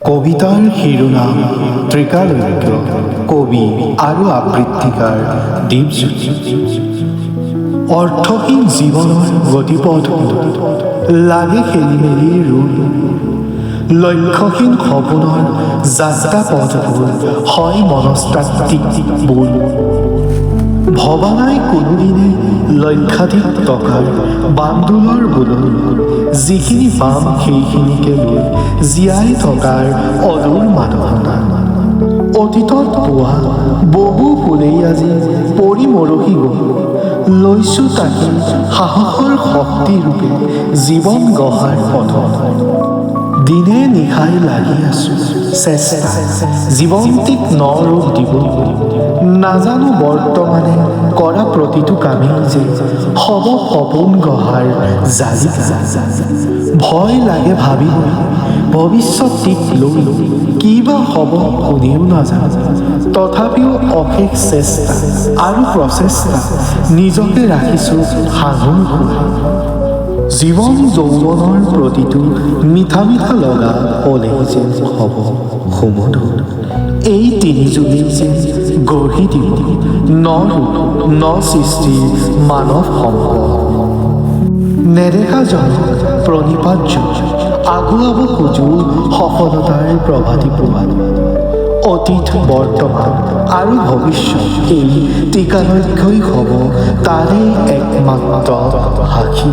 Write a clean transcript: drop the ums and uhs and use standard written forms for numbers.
কবিতাৰ শিৰোনাম ত্ৰিকালজ্ঞ কবি আৰু আবৃত্তিকাৰ দীপজ্যোতি। অৰ্থহীন জীৱনৰ গতিপথবোৰ লাগে খেলিমেলি ৰুল, লক্ষ্যহীন সপোনৰ যাত্ৰা পথবোৰ হয় মনস্তাত্ত্বিক বোল। ভবা নাই কোনোদিনে লক্ষাধিক টকাৰ বান্দোলৰ বোলত, যিখিনি পাম সেইখিনিকে লৈ জীয়াই থকাৰ অদূৰ মাদকতা। অতীতত পোৱা বহু ফুলেই আজি পৰি মৰহি গ'ল, লৈছোঁ তাকে সাহসৰ শক্তিৰূপে জীৱন গঢ়াৰ পথত। দিনে নিশাই লাগি আছোঁ চেষ্টা জীৱন্তীক ন ৰূপ দিবলৈ, নাজানো বৰ্তমানে কৰা প্ৰতিটো কামেই যে হ'ব সপোন গঢ়াৰ জালিকা। ভয় লাগে ভাবিবলৈ ভৱিষ্যতটিক লৈ কি বা হ'ব কোনেও নাজানে, তথাপিও অশেষ চেষ্টা আৰু প্ৰচেষ্টা নিজকে ৰাখিছোঁ সাঙুৰ খুৱাই। জীৱন যৌৱনৰ প্ৰতিটো মিঠা মিঠা লগা হ'লেই যেন হ'ব সুমধুৰ, এই তিনিজুলি যেন গঢ়ি দিব ন ৰূপ ন সৃষ্টিৰ মানৱ সম্পদ। নেদেখা জনক প্ৰণিপাত আগুৱাব খোজো সফলতাৰ প্ৰভাতী প্ৰভাত। অতীত বৰ্তমান আৰু ভৱিষ্যত এই ত্ৰিকালজ্ঞই হ'ব তাৰে একমাত্ৰ সাক্ষী।